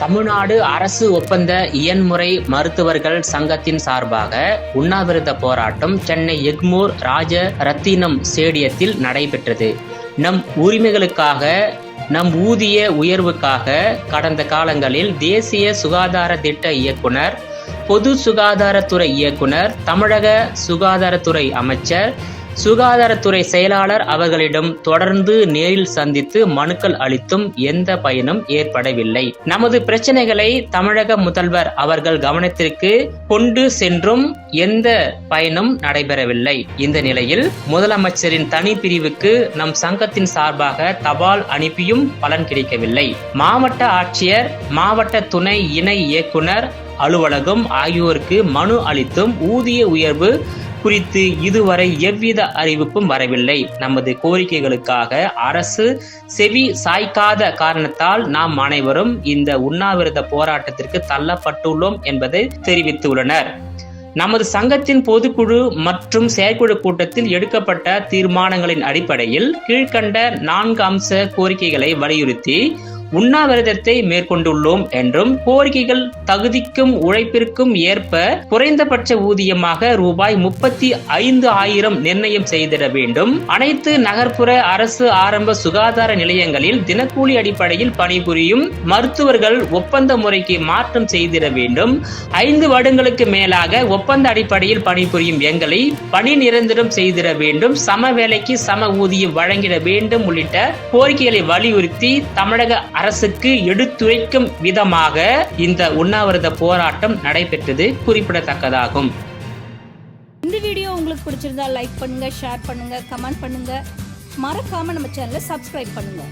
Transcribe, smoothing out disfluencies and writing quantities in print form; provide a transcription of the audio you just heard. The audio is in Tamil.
தமிழ்நாடு அரசு ஒப்பந்த இயன்முறை மருத்துவர்கள் சங்கத்தின் சார்பாக உண்ணாவிரத போராட்டம் சென்னை எக்மோர் ராஜ ரத்தினம் ஸ்டேடியத்தில் நடைபெற்றது. நம் உரிமைகளுக்காக, நம் ஊதிய உயர்வுக்காக கடந்த காலங்களில் தேசிய சுகாதார திட்ட இயக்குனர், பொது சுகாதாரத்துறை இயக்குனர், தமிழக சுகாதாரத்துறை அமைச்சர், சுகாதாரத்துறை செயலாளர் அவர்களிடம் தொடர்ந்து நேரில் சந்தித்து மனுக்கள் அளித்தும் எந்த பயனும் ஏற்படவில்லை. நமது பிரச்சனைகளை தமிழக முதல்வர் அவர்கள் கவனத்திற்கு கொண்டு சென்றும் எந்த பயனும் நடைபெறவில்லை. இந்த நிலையில் முதலமைச்சரின் தனி பிரிவுக்கு நம் சங்கத்தின் சார்பாக தபால் அனுப்பியும் பலன் கிடைக்கவில்லை. மாவட்ட ஆட்சியர், மாவட்ட துணை இணை இயக்குனர் அலுவலகம் ஆகியோருக்கு மனு அளித்தும் ஊதிய உயர்வு குறித்து இதுவரை எவ்வித அறிவிப்பும் வரவில்லை. நமது கோரிக்கைகளுக்காக அரசு செவி சாய்க்காத காரணத்தால் நாம் அனைவரும் இந்த உண்ணாவிரத போராட்டத்திற்கு தள்ளப்பட்டுள்ளோம் என்பதை தெரிவித்துள்ளனர். நமது சங்கத்தின் பொதுக்குழு மற்றும் செயற்குழு கூட்டத்தில் எடுக்கப்பட்ட தீர்மானங்களின் அடிப்படையில் கீழ்கண்ட 4 அம்ச கோரிக்கைகளை வலியுறுத்தி உண்ணாவிரதத்தை மேற்கொண்டுள்ளோம் என்றும், கோரிக்கைகள் தகுதிக்கும் உழைப்பிற்கும் ஏற்ப குறைந்தபட்ச ஊதியமாக ரூபாய் 35,000 நிர்ணயம் செய்திட வேண்டும். அனைத்து நகர்ப்புற அரசு ஆரம்ப சுகாதார நிலையங்களில் தினக்கூலி அடிப்படையில் பணிபுரியும் மருத்துவர்கள் ஒப்பந்த முறைக்கு மாற்றம் செய்திட வேண்டும். 5 வருடங்களுக்கு மேலாக ஒப்பந்த அடிப்படையில் பணிபுரியும் எங்களை பணி நிரந்தரம் செய்திட வேண்டும். சம வேலைக்கு சம ஊதியம் வழங்கிட வேண்டும் உள்ளிட்ட கோரிக்கைகளை வலியுறுத்தி தமிழக அரசுக்கு எடுத்துரைக்கும் விதமாக இந்த உண்ணாவிரத போராட்டம் நடைபெற்றது குறிப்பிடத்தக்கதாகும். இந்த வீடியோ உங்களுக்கு பிடிச்சிருந்தா லைக் பண்ணுங்க, ஷேர் பண்ணுங்க, கமெண்ட் பண்ணுங்க. மறக்காம நம்ம சேனலை சப்ஸ்கிரைப் பண்ணுங்க.